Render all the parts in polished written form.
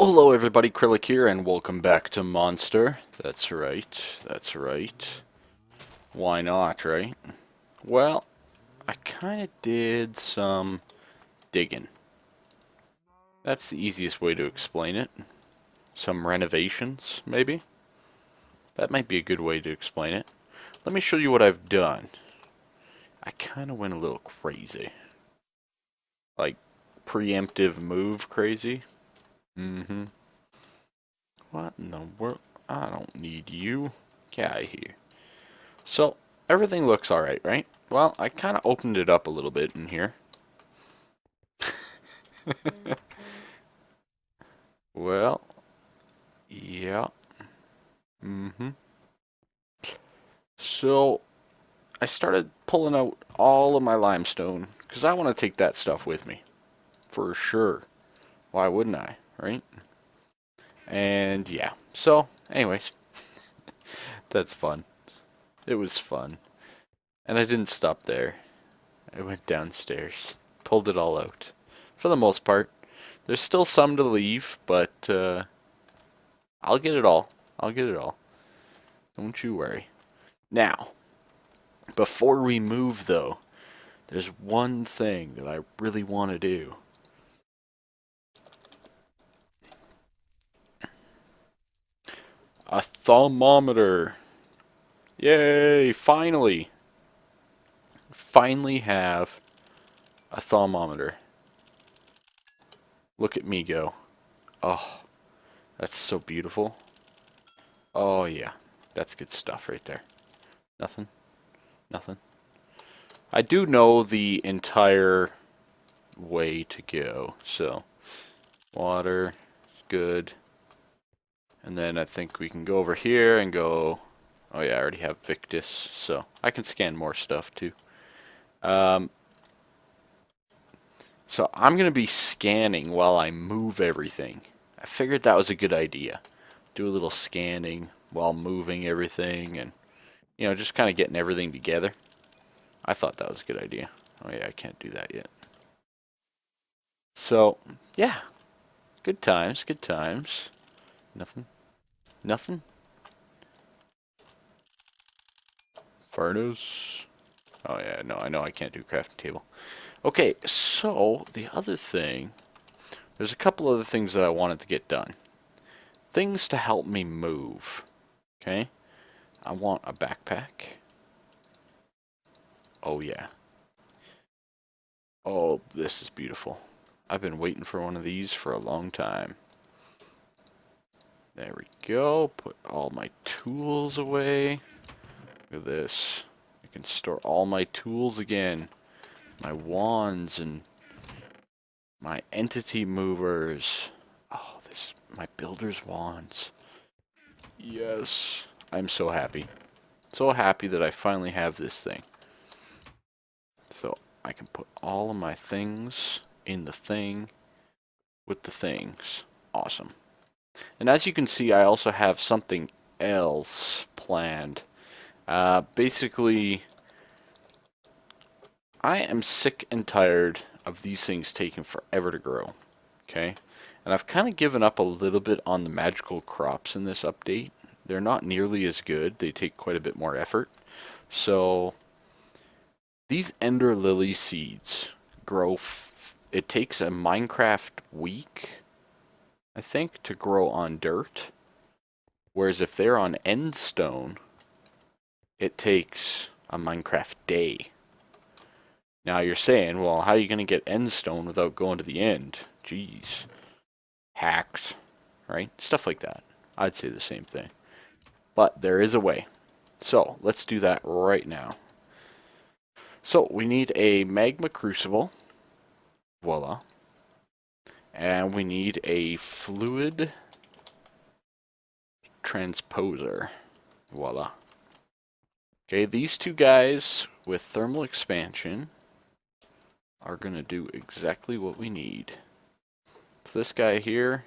Well, hello everybody, Kryllyk here, and welcome back to Monster. That's right, that's right. Why not, right? Well, I kinda did some digging. That's the easiest way to explain it. Some renovations, maybe? That might be a good way to explain it. Let me show you what I've done. I kinda went a little crazy. Like, preemptive move crazy. Mm-hmm. What in the world? I don't need you. Get out of here. So, everything looks alright, right? Well, I kind of opened it up a little bit in here. Well, yeah. Mm-hmm. So, I started pulling out all of my limestone, because I want to take that stuff with me. For sure. Why wouldn't I, right? And, yeah. So, anyways. That's fun. It was fun. And I didn't stop there. I went downstairs. Pulled it all out. For the most part. There's still some to leave, but I'll get it all. I'll get it all. Don't you worry. Now, before we move though, there's one thing that I really want to do. A thermometer. Yay, finally. Finally have a thermometer. Look at me go. Oh, that's so beautiful. Oh yeah, that's good stuff right there. Nothing? Nothing? I do know the entire way to go, so water is good. And then I think we can go over here and go, oh yeah, I already have Victus, so I can scan more stuff too. So I'm going to be scanning while I move everything. I figured that was a good idea. Do a little scanning while moving everything and, you know, just kind of getting everything together. I thought that was a good idea. Oh yeah, I can't do that yet. So, yeah. Good times, good times. Nothing? Nothing? Furnace. Oh yeah, no, I know I can't do crafting table. Okay, so the other thing, there's a couple other things that I wanted to get done. Things to help me move. Okay? I want a backpack. Oh yeah. Oh, this is beautiful. I've been waiting for one of these for a long time. There we go. Put all my tools away. Look at this. I can store all my tools again. My wands and my entity movers. Oh, this my builder's wands. Yes. I'm so happy. So happy that I finally have this thing. So I can put all of my things in the thing with the things. Awesome. And as you can see, I also have something else planned. Basically, I am sick and tired of these things taking forever to grow. Okay? And I've kind of given up a little bit on the magical crops in this update. They're not nearly as good. They take quite a bit more effort. So, these Ender Lily seeds grow. It takes a Minecraft week, I think, to grow on dirt. Whereas if they're on Endstone, it takes a Minecraft day. Now you're saying, well, how are you going to get Endstone without going to the end? Jeez. Hacks, right? Stuff like that. I'd say the same thing. But there is a way. So let's do that right now. So we need a magma crucible. Voila. And we need a fluid transposer. Voila. Okay, these two guys with thermal expansion are going to do exactly what we need. So this guy here,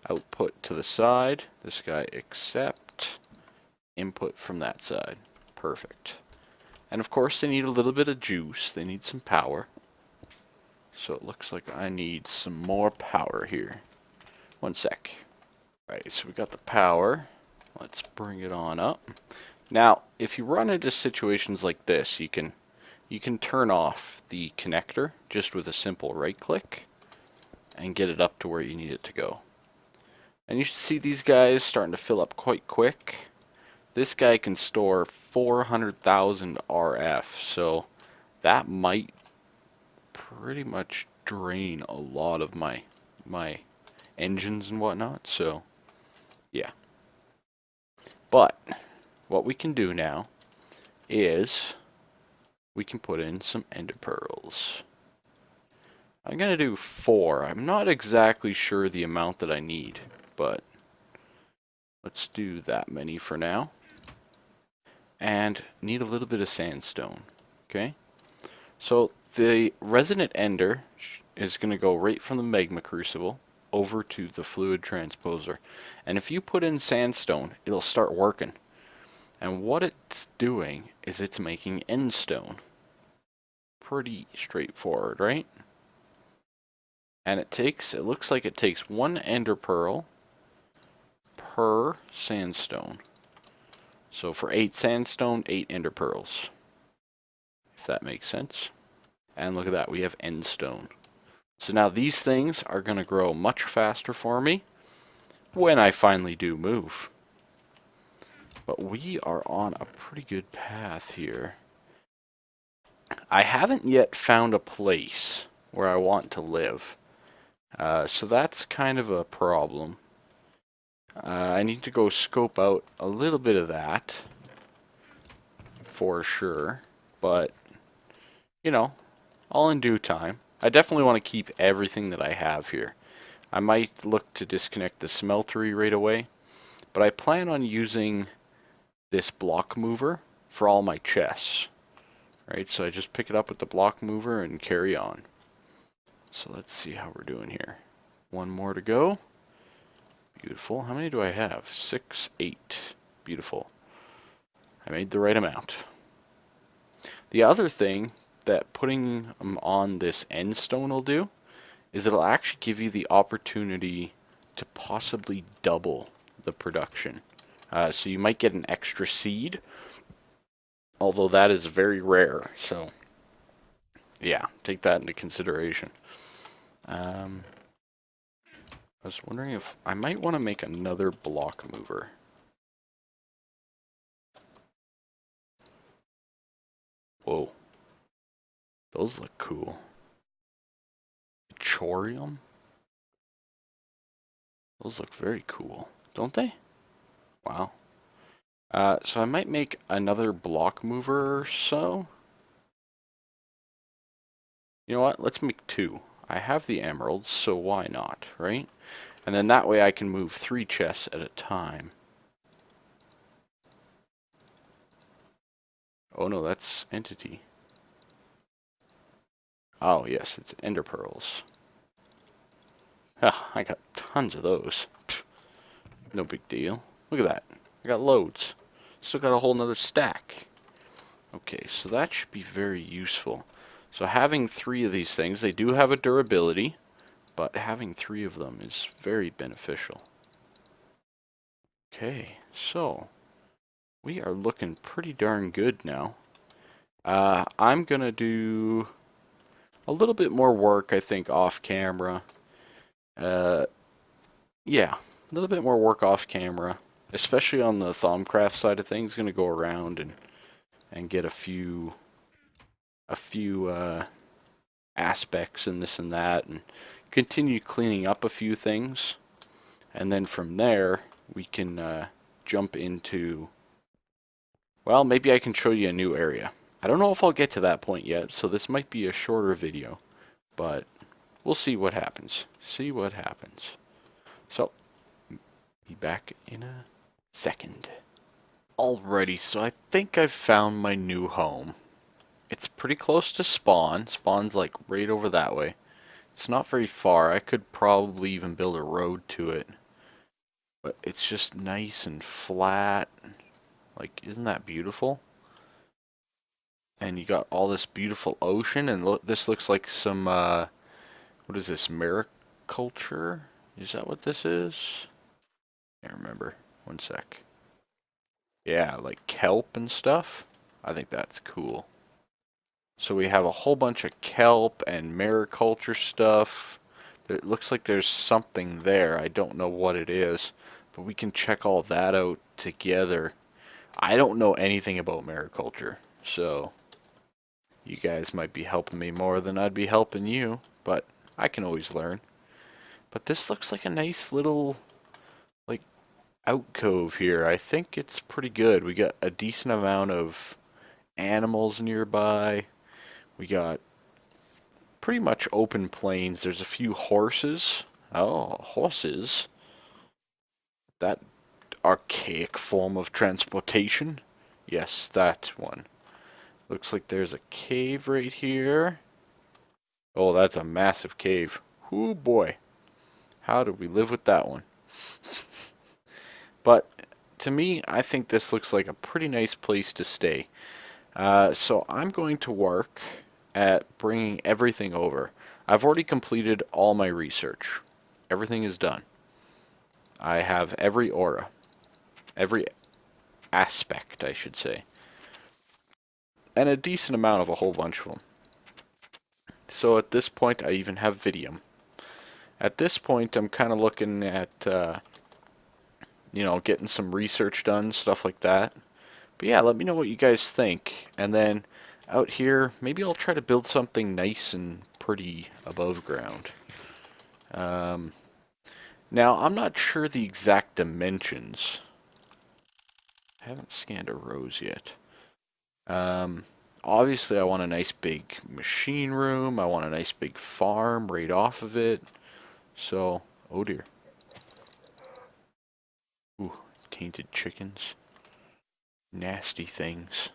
output to the side. This guy accept, input from that side. Perfect. And of course they need a little bit of juice. They need some power. So it looks like I need some more power here. One sec. Right, so we got the power. Let's bring it on up. Now, if you run into situations like this, you can turn off the connector just with a simple right click and get it up to where you need it to go. And you should see these guys starting to fill up quite quick. This guy can store 400,000 RF, so that might pretty much drain a lot of my engines and whatnot, so yeah. But what we can do now is we can put in some ender pearls. I'm gonna do 4. I'm not exactly sure the amount that I need, but let's do that many for now. And need a little bit of sandstone. Okay? So the resonant ender is going to go right from the magma crucible over to the fluid transposer. And if you put in sandstone, it'll start working. And what it's doing is it's making endstone. Pretty straightforward, right? And it looks like it takes 1 ender pearl per sandstone. So for 8 sandstone, 8 ender pearls. If that makes sense. And look at that, we have endstone. So now these things are going to grow much faster for me when I finally do move. But we are on a pretty good path here. I haven't yet found a place where I want to live. So that's kind of a problem. I need to go scope out a little bit of that for sure, but you know, all in due time. I definitely want to keep everything that I have here. I might look to disconnect the smeltery right away, but I plan on using this block mover for all my chests. Right, so I just pick it up with the block mover and carry on. So let's see how we're doing here. 1 more to go. Beautiful. How many do I have? 6, 8. Beautiful. I made the right amount. The other thing that putting them on this endstone will do is it'll actually give you the opportunity to possibly double the production. So you might get an extra seed, although that is very rare. So yeah, take that into consideration. I was wondering if I might want to make another block mover. Whoa. Those look cool. Chorium? Those look very cool, don't they? Wow. So I might make another block mover or so. You know what? Let's make 2. I have the emeralds, so why not, right? And then that way I can move 3 chests at a time. Oh no, that's entity. Oh yes, it's ender pearls. Ah, I got tons of those. Pfft, no big deal. Look at that. I got loads. Still got a whole nother stack. Okay, so that should be very useful. So having 3 of these things, they do have a durability, but having 3 of them is very beneficial. Okay, so we are looking pretty darn good now. I'm gonna do a little bit more work, I think, off camera. Yeah, a little bit more work off camera, especially on the Thaumcraft side of things. Gonna go around and get a few aspects and this and that, and continue cleaning up a few things, and then from there we can jump into, well, maybe I can show you a new area. I don't know if I'll get to that point yet, so this might be a shorter video, but we'll see what happens. See what happens. So, be back in a second. Alrighty, so I think I've found my new home. It's pretty close to spawn. Spawn's like right over that way. It's not very far. I could probably even build a road to it. But it's just nice and flat. Like, isn't that beautiful? And you got all this beautiful ocean, and this looks like some, what is this, mariculture? Is that what this is? I can't remember. One sec. Yeah, like kelp and stuff. I think that's cool. So we have a whole bunch of kelp and mariculture stuff. It looks like there's something there. I don't know what it is, but we can check all that out together. I don't know anything about mariculture, so you guys might be helping me more than I'd be helping you, but I can always learn. But this looks like a nice little, like, alcove here. I think it's pretty good. We got a decent amount of animals nearby. We got pretty much open plains. There's a few horses. Oh, horses. That archaic form of transportation. Yes, that one. Looks like there's a cave right here. Oh, that's a massive cave. Oh boy. How did we live with that one? But to me, I think this looks like a pretty nice place to stay. So I'm going to work at bringing everything over. I've already completed all my research. Everything is done. I have every aura. Every aspect, I should say. And a decent amount of a whole bunch of them. So at this point, I even have Vidium. At this point, I'm kind of looking at, getting some research done, stuff like that. But yeah, let me know what you guys think. And then out here, maybe I'll try to build something nice and pretty above ground. Now, I'm not sure the exact dimensions. I haven't scanned a rose yet. Obviously, I want a nice big machine room. I want a nice big farm right off of it. So, oh dear. Ooh, tainted chickens. Nasty things.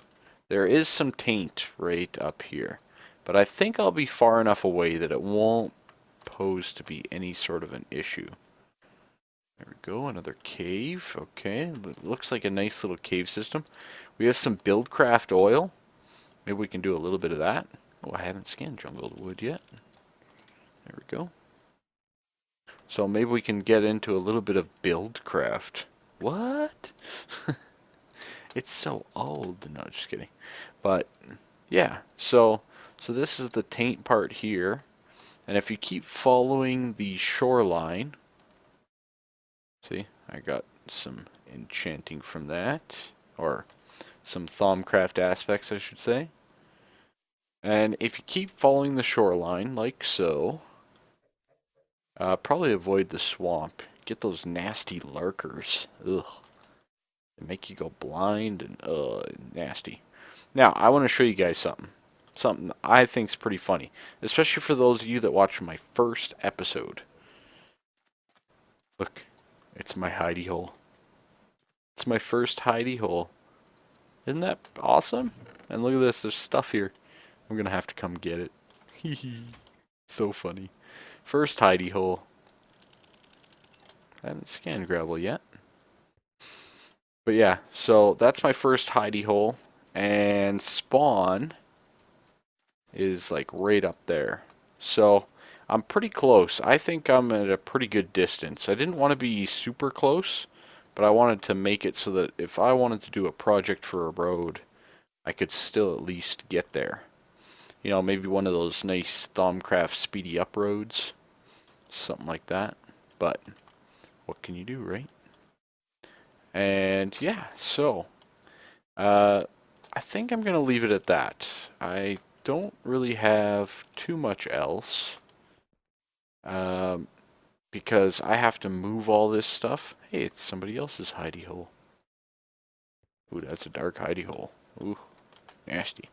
There is some taint right up here. But I think I'll be far enough away that it won't pose to be any sort of an issue. There we go, another cave. Okay, looks like a nice little cave system. We have some Buildcraft oil. Maybe we can do a little bit of that. Oh, I haven't scanned jungle wood yet. There we go. So maybe we can get into a little bit of Buildcraft. What? It's so old. No, just kidding. But yeah, so this is the taint part here. And if you keep following the shoreline, see, I got some enchanting from that, or some Thaumcraft aspects, I should say. And if you keep following the shoreline, like so, probably avoid the swamp. Get those nasty lurkers. Ugh. They make you go blind and nasty. Now, I want to show you guys something. Something I think's pretty funny. Especially for those of you that watched my first episode. Look, it's my hidey hole. It's my first hidey hole. Isn't that awesome? And look at this, there's stuff here. I'm gonna have to come get it. Hehe. So funny. First hidey hole. I haven't scanned gravel yet. But yeah, so that's my first hidey hole. And spawn is like right up there. So I'm pretty close. I think I'm at a pretty good distance. I didn't want to be super close, but I wanted to make it so that if I wanted to do a project for a road, I could still at least get there. You know, maybe one of those nice Thaumcraft speedy up roads. Something like that. But what can you do, right? And yeah, so I think I'm going to leave it at that. I don't really have too much else. Because I have to move all this stuff. Hey, it's somebody else's hidey hole. Ooh, that's a dark hidey hole. Ooh, nasty.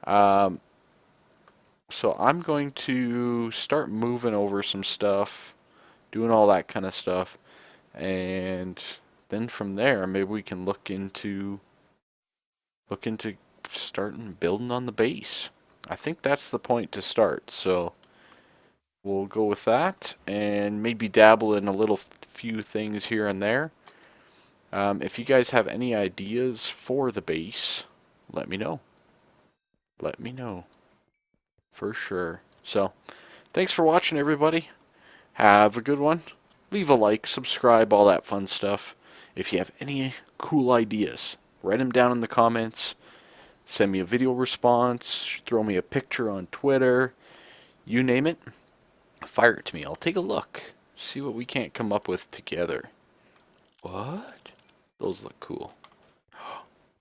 So I'm going to start moving over some stuff, doing all that kind of stuff, and then from there, maybe we can look into starting building on the base. I think that's the point to start. So we'll go with that, and maybe dabble in a little few things here and there. If you guys have any ideas for the base, let me know. Let me know. For sure. So, thanks for watching, everybody. Have a good one. Leave a like, subscribe, all that fun stuff. If you have any cool ideas, write them down in the comments. Send me a video response. Throw me a picture on Twitter. You name it. Fire it to me. I'll take a look. See what we can't come up with together. What? Those look cool.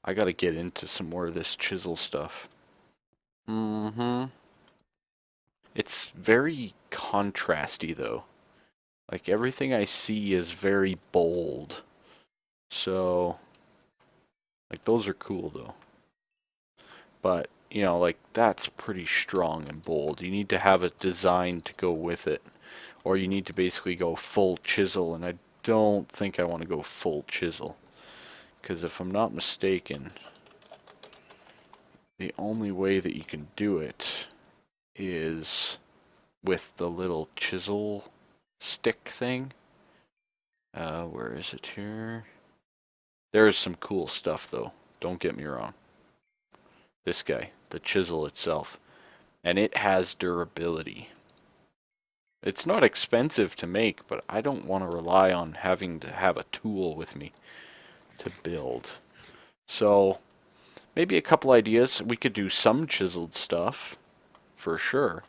I gotta get into some more of this chisel stuff. It's very contrasty though. Like everything I see is very bold. So, like those are cool though. But, you know, like that's pretty strong and bold. You need to have a design to go with it. Or you need to basically go full chisel, and I don't think I want to go full chisel. Because if I'm not mistaken, the only way that you can do it is with the little chisel stick thing. Where is it here? There's some cool stuff though, don't get me wrong. This guy, the chisel itself, and it has durability. It's not expensive to make, but I don't want to rely on having to have a tool with me to build. So, maybe a couple ideas. We could do some chiseled stuff, for sure,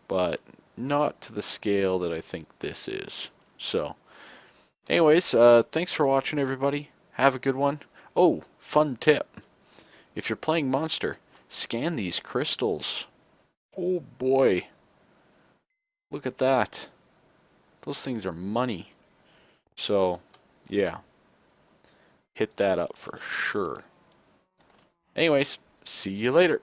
but not to the scale that I think this is. So, anyways, thanks for watching, everybody. Have a good one. Oh, fun tip. If you're playing Monster, scan these crystals. Oh boy. Look at that. Those things are money. So, yeah. Hit that up for sure. Anyways, see you later.